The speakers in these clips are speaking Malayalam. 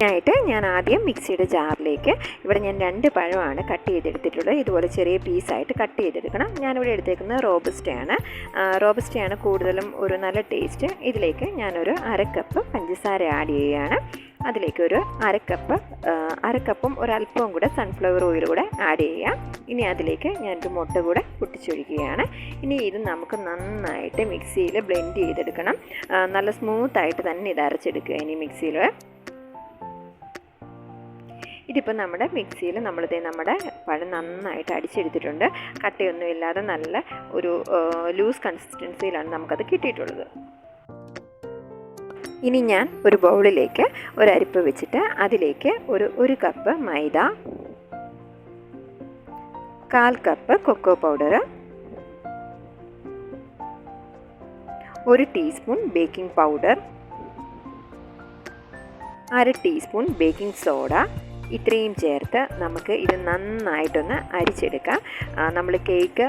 ആയിട്ട് ഞാൻ ആദ്യം മിക്സിയുടെ ജാറിലേക്ക് ഇവിടെ ഞാൻ 2 പഴമാണ് കട്ട് ചെയ്തെടുത്തിട്ടുള്ളത്. ഇതുപോലെ ചെറിയ പീസായിട്ട് കട്ട് ചെയ്തെടുക്കണം. ഞാനിവിടെ എടുത്തേക്കുന്നത് റോബസ്റ്റയാണ് കൂടുതലും ഒരു നല്ല ടേസ്റ്റ്. ഇതിലേക്ക് ഞാനൊരു 1/2 കപ്പ് പഞ്ചസാര ആഡ് ചെയ്യുകയാണ്. അതിലേക്ക് ഒരു 1/2 കപ്പും ഒരല്പവും കൂടെ സൺഫ്ലവർ ഓയിൽ കൂടെ ആഡ് ചെയ്യാം. ഇനി അതിലേക്ക് ഞാനൊരു മുട്ട കൂടെ പൊട്ടിച്ചൊഴിക്കുകയാണ്. ഇനി ഇത് നമുക്ക് നന്നായിട്ട് മിക്സിയിൽ ബ്ലെൻഡ് ചെയ്തെടുക്കണം. നല്ല സ്മൂത്തായിട്ട് തന്നെ ഇത് അരച്ചെടുക്കുക. ഇനി മിക്സിയിൽ ഇതിപ്പോൾ നമ്മുടെ മിക്സിയിൽ നമ്മുടെ പഴം നന്നായിട്ട് അടിച്ചെടുത്തിട്ടുണ്ട്. കട്ടയൊന്നുമില്ലാതെ നല്ല ഒരു ലൂസ് കൺസിസ്റ്റൻസിയിലാണ് നമുക്കത് കിട്ടിയിട്ടുള്ളത്. ഇനി ഞാൻ ഒരു ബൗളിലേക്ക് ഒരു അരിപ്പ വെച്ചിട്ട് അതിലേക്ക് ഒരു cup maida, 1/4 cup cocoa powder, 1 teaspoon baking powder, 1/2 teaspoon baking soda ഇത്രയും ചേർത്ത് നമുക്ക് ഇത് നന്നായിട്ടൊന്ന് അരിച്ചെടുക്കാം. നമ്മൾ കേക്ക്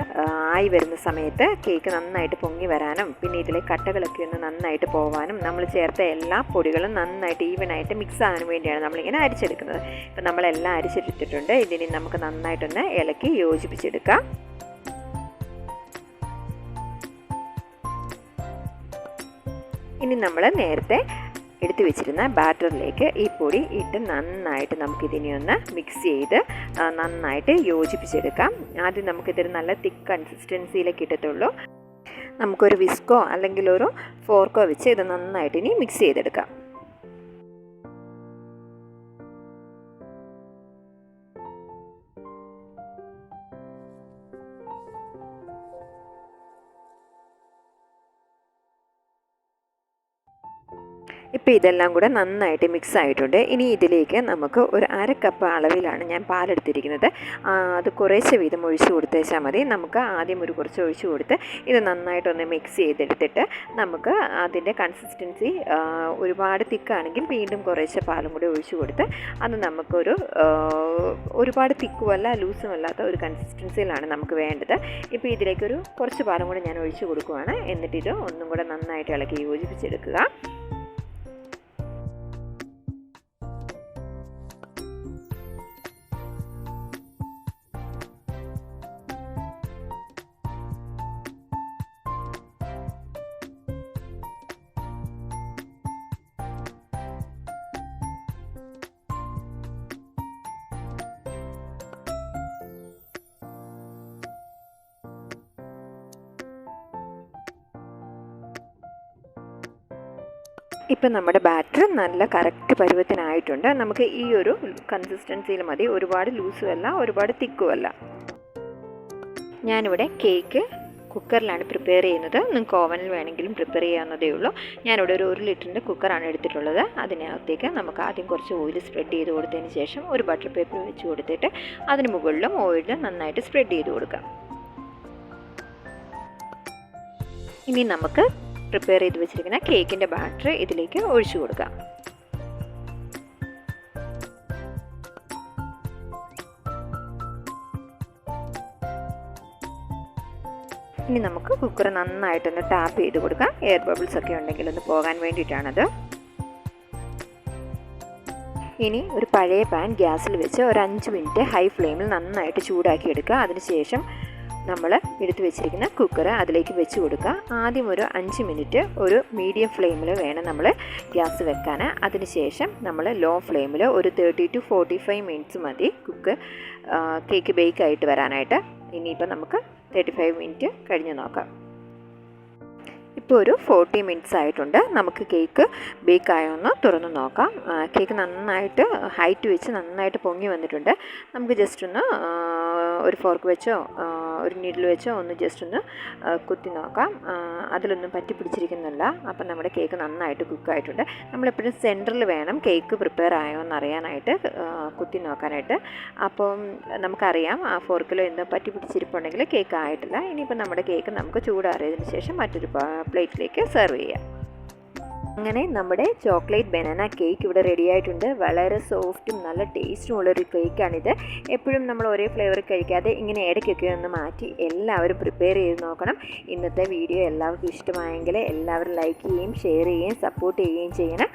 ആയി വരുന്ന സമയത്ത് കേക്ക് നന്നായിട്ട് പൊങ്ങി വരാനും പിന്നെ ഇതിലെ കട്ടകളൊക്കെ ഒന്ന് നന്നായിട്ട് പോകാനും നമ്മൾ ചേർത്ത എല്ലാ പൊടികളും നന്നായിട്ട് ഈവനായിട്ട് മിക്സ് ആകാൻ വേണ്ടിയാണ് നമ്മളിങ്ങനെ അരിച്ചെടുക്കുന്നത്. ഇപ്പം നമ്മളെല്ലാം അരിച്ചെടുത്തിട്ടുണ്ട്. ഇതിനി നമുക്ക് നന്നായിട്ടൊന്ന് ഇളക്കി യോജിപ്പിച്ചെടുക്കാം. ഇനി നമ്മൾ നേരത്തെ എടുത്തു വെച്ചിരുന്ന ബാറ്ററിലേക്ക് ഈ പൊടി ഇട്ട് നന്നായിട്ട് നമുക്കിതിനെ ഒന്ന് മിക്സ് ചെയ്ത് നന്നായിട്ട് യോജിപ്പിച്ചെടുക്കാം. ആദ്യം നമുക്കിതൊരു നല്ല തിക്ക് കൺസിസ്റ്റൻസിയിലേക്ക് ഇട്ടത്തുള്ളൂ. നമുക്കൊരു വിസ്കോ അല്ലെങ്കിൽ ഒരു ഫോർക്കോ വെച്ച് ഇത് നന്നായിട്ട് ഇനി മിക്സ് ചെയ്തെടുക്കാം. ഇപ്പോൾ ഇതെല്ലാം കൂടെ നന്നായിട്ട് മിക്സ് ആയിട്ടുണ്ട്. ഇനി ഇതിലേക്ക് നമുക്ക് ഒരു 1/2 കപ്പ് അളവിലാണ് ഞാൻ പാലെടുത്തിരിക്കുന്നത്. അത് കുറേശ്ശെ വീതം ഒഴിച്ചു കൊടുത്തേച്ചാൽ മതി. നമുക്ക് ആദ്യം ഒരു കുറച്ച് ഒഴിച്ചു കൊടുത്ത് ഇത് നന്നായിട്ടൊന്ന് മിക്സ് ചെയ്തെടുത്തിട്ട് നമുക്ക് അതിൻ്റെ കൺസിസ്റ്റൻസി ഒരുപാട് തിക്കാണെങ്കിൽ വീണ്ടും കുറേശ്ശെ പാലും കൂടി ഒഴിച്ചു കൊടുത്ത് അത് നമുക്കൊരു ഒരുപാട് തിക്കുമല്ല ലൂസുമല്ലാത്ത ഒരു കൺസിസ്റ്റൻസിയിലാണ് നമുക്ക് വേണ്ടത്. ഇപ്പോൾ ഇതിലേക്കൊരു കുറച്ച് പാലും കൂടി ഞാൻ ഒഴിച്ചു കൊടുക്കുകയാണ്. എന്നിട്ടിത് ഒന്നും കൂടെ നന്നായിട്ട് ഇളക്കി യോജിപ്പിച്ചെടുക്കുക. ഇപ്പം നമ്മുടെ ബാറ്റർ നല്ല കറക്റ്റ് പരുവത്തിനായിട്ടുണ്ട്. നമുക്ക് ഈ ഒരു കൺസിസ്റ്റൻസിയിൽ മതി. ഒരുപാട് ലൂസുമല്ല ഒരുപാട് തിക്കുമല്ല. ഞാനിവിടെ കേക്ക് കുക്കറിലാണ് പ്രിപ്പയർ ചെയ്യുന്നത്. നിങ്ങൾക്ക് ഓവനിൽ വേണമെങ്കിലും പ്രിപ്പയർ ചെയ്യാവുന്നതേ ഉള്ളൂ. ഞാനിവിടെ ഒരു 1 ലിറ്ററിൻ്റെ കുക്കറാണ് എടുത്തിട്ടുള്ളത്. അതിനകത്തേക്ക് നമുക്ക് ആദ്യം കുറച്ച് ഓയിൽ സ്പ്രെഡ് ചെയ്ത് കൊടുത്തതിന് ശേഷം ഒരു ബട്ടർ പേപ്പർ വെച്ച് കൊടുത്തിട്ട് അതിന് മുകളിലും ഓയിൽ നന്നായിട്ട് സ്പ്രെഡ് ചെയ്ത് കൊടുക്കാം. ഇനി നമുക്ക് പ്രിപ്പയർ ചെയ്ത് വെച്ചിരിക്കുന്ന കേക്കിൻ്റെ ബാറ്റർ ഇതിലേക്ക് ഒഴിച്ചു കൊടുക്കാം. ഇനി നമുക്ക് കുക്കർ നന്നായിട്ടൊന്ന് ടാപ്പ് ചെയ്ത് കൊടുക്കാം. എയർ ബബിൾസ് ഒക്കെ ഉണ്ടെങ്കിൽ ഒന്ന് പോകാൻ വേണ്ടിയിട്ടാണത്. ഇനി ഒരു പഴയ പാൻ ഗ്യാസിൽ വെച്ച് ഒരു 5 മിനിറ്റ് ഹൈ ഫ്ലെയിമിൽ നന്നായിട്ട് ചൂടാക്കി എടുക്കുക. അതിനുശേഷം നമ്മൾ എടുത്ത് വെച്ചിരിക്കുന്ന കുക്കർ അതിലേക്ക് വെച്ച് കൊടുക്കുക. ആദ്യം ഒരു 5 മിനിറ്റ് ഒരു മീഡിയം ഫ്ലെയിമിൽ വേണം നമ്മൾ ഗ്യാസ് വെക്കാൻ. അതിനുശേഷം നമ്മൾ ലോ ഫ്ലെയിമിൽ ഒരു 30 to 45 മിനിറ്റ്സ് മതി കേക്ക് ബേക്ക് ആയിട്ട് വരാനായിട്ട്. ഇനിയിപ്പോൾ നമുക്ക് 35 മിനിറ്റ് കഴിഞ്ഞ് നോക്കാം. ഇപ്പോൾ ഒരു 40 മിനിറ്റ്സ് ആയിട്ടുണ്ട്. നമുക്ക് കേക്ക് ബേക്കായൊന്ന് തുറന്ന് നോക്കാം. കേക്ക് നന്നായിട്ട് ഹൈറ്റ് വെച്ച് നന്നായിട്ട് പൊങ്ങി വന്നിട്ടുണ്ട്. നമുക്ക് ജസ്റ്റ് ഒന്ന് ഒരു ഫോർക്ക് വെച്ചോ ഒരു നീഡിൽ വെച്ചോ ഒന്ന് ജസ്റ്റ് ഒന്ന് കുത്തി നോക്കാം. അതിലൊന്നും പറ്റി പിടിച്ചിരിക്കുന്നില്ല. അപ്പം നമ്മുടെ കേക്ക് നന്നായിട്ട് കുക്കായിട്ടുണ്ട്. നമ്മളെപ്പോഴും സെൻറ്ററിൽ വേണം കേക്ക് പ്രിപ്പയർ ആയോ എന്നറിയാനായിട്ട് കുത്തി നോക്കാനായിട്ട്. അപ്പം നമുക്കറിയാം ആ ഫോർക്കിലോ എന്തോ പറ്റി പിടിച്ചിരിപ്പുണ്ടെങ്കിൽ കേക്ക് ആയിട്ടില്ല. ഇനിയിപ്പോൾ നമ്മുടെ കേക്ക് നമുക്ക് ചൂടാറിയതിന് ശേഷം മറ്റൊരു പ്ലേറ്റിലേക്ക് സെർവ് ചെയ്യാം. അങ്ങനെ നമ്മുടെ ചോക്ലേറ്റ് ബനാന കേക്ക് ഇവിടെ റെഡി ആയിട്ടുണ്ട്. വളരെ സോഫ്റ്റും നല്ല ടേസ്റ്റും ഉള്ളൊരു കേക്കാണിത്. എപ്പോഴും നമ്മൾ ഒരേ ഫ്ലേവർ കഴിക്കാതെ ഇങ്ങനെ ഇടയ്ക്കൊക്കെ ഒന്ന് മാറ്റി എല്ലാവരും പ്രിപ്പയർ ചെയ്ത് നോക്കണം. ഇന്നത്തെ വീഡിയോ എല്ലാവർക്കും ഇഷ്ടമായെങ്കിൽ എല്ലാവരും ലൈക്ക് ചെയ്യുകയും ഷെയർ ചെയ്യുകയും സപ്പോർട്ട് ചെയ്യുകയും ചെയ്യണം.